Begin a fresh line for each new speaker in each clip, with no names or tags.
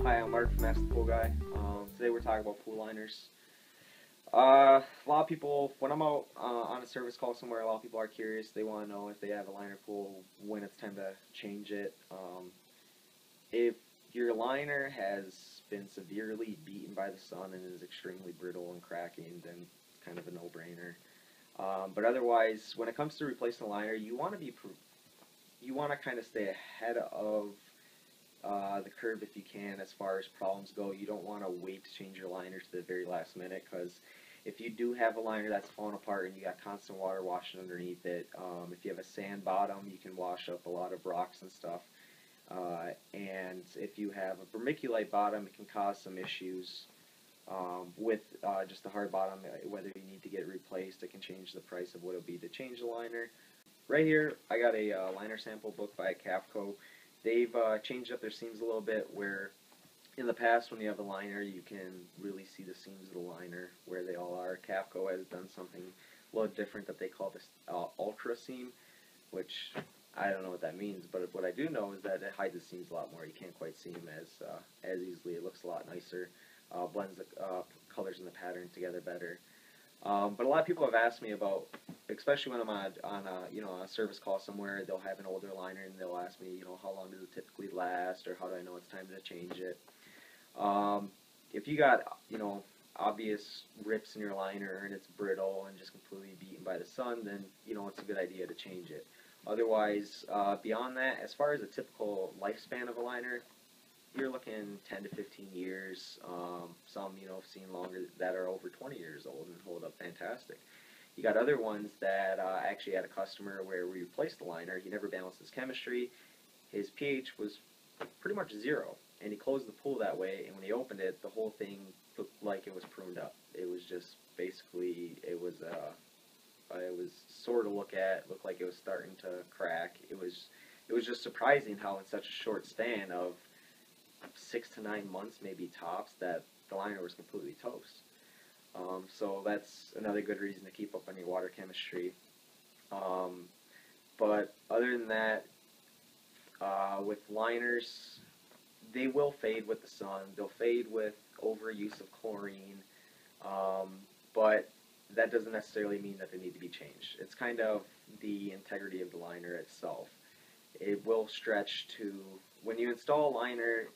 Hi, I'm Mark from Ask the Pool Guy. Today we're talking about pool liners. A lot of people, when I'm out on a service call somewhere, a lot of people are curious. They want to know if they have a liner pool, when it's time to change it. If your liner has been severely beaten by the sun and is extremely brittle and cracking, then it's kind of a no-brainer. But otherwise, when it comes to replacing a liner, you want to kind of stay ahead of the curve if you can as far as problems go. You don't want to wait to change your liner to the very last minute, because if you do have a liner that's falling apart and you got constant water washing underneath it, if you have a sand bottom, you can wash up a lot of rocks and stuff. And if you have a vermiculite bottom, it can cause some issues with just the hard bottom. Whether you need to get it replaced, it can change the price of what it would be to change the liner. Right here, I got a liner sample book by Cafco. They've changed up their seams a little bit, where in the past when you have a liner you can really see the seams of the liner where they all are. Cafco has done something a little different that they call this ultra seam, which I don't know what that means, but what I do know is that it hides the seams a lot more. You can't quite see them as easily. It looks a lot nicer, blends the colors and the pattern together better. But a lot of people have asked me about, especially when I'm on a service call somewhere, they'll have an older liner and they'll ask me, how long does it typically last, or how do I know it's time to change it? If you got, obvious rips in your liner and it's brittle and just completely beaten by the sun, then, it's a good idea to change it. Otherwise, beyond that, as far as a typical lifespan of a liner, you're looking 10 to 15 years. Some, seen longer that are over 20 years old and hold up fantastic. You got other ones that I actually had a customer where we replaced the liner. He never balanced his chemistry. His pH was pretty much 0, and he closed the pool that way, and when he opened it, the whole thing looked like it was pruned up. It was just basically, it was sore to look at, looked like it was starting to crack. It was just surprising how in such a short span of 6 to 9 months, maybe tops, that the liner was completely toast. So that's another good reason to keep up on your water chemistry. But other than that, with liners, they will fade with the sun. They'll fade with overuse of chlorine, but that doesn't necessarily mean that they need to be changed. It's kind of the integrity of the liner itself. It will stretch to, when you install a liner,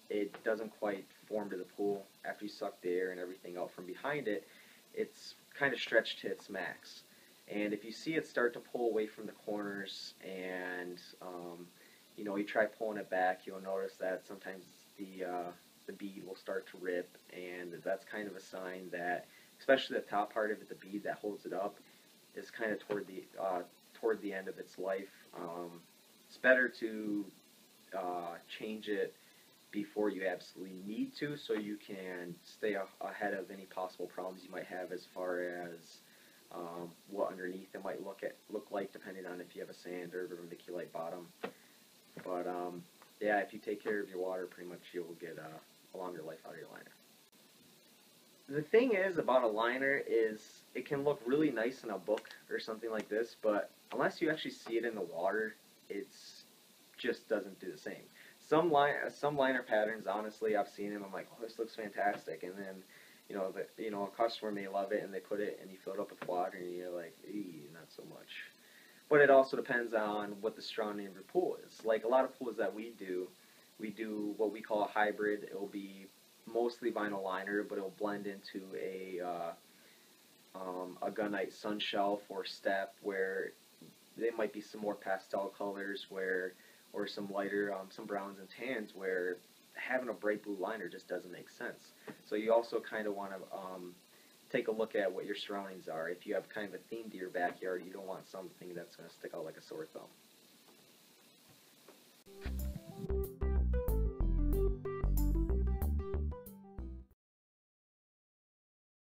it doesn't quite form to the pool. After you suck the air and everything out from behind it, it's kind of stretched to its max. And if you see it start to pull away from the corners and you try pulling it back, you'll notice that sometimes the bead will start to rip, and that's kind of a sign that, especially the top part of it, the bead that holds it up, is kind of toward the end of its life. It's better to change it before you absolutely need to, so you can stay ahead of any possible problems you might have as far as what underneath it might look like, depending on if you have a sand or a vermiculite bottom. But yeah, if you take care of your water, pretty much you'll get a longer life out of your liner. The thing is about a liner is it can look really nice in a book or something like this, but unless you actually see it in the water, it's just doesn't do the same. Some liner patterns, honestly, I've seen them. I'm like, oh, this looks fantastic, and then, a customer may love it, and they put it, and you fill it up with water, and you're like, not so much. But it also depends on what the surrounding of your pool is. Like a lot of pools that we do what we call a hybrid. It will be mostly vinyl liner, but it will blend into a gunite sun shelf or step, where there might be some more pastel colors, or some lighter, some browns and tans, where having a bright blue liner just doesn't make sense. So you also kind of want to take a look at what your surroundings are. If you have kind of a theme to your backyard, you don't want something that's going to stick out like a sore thumb.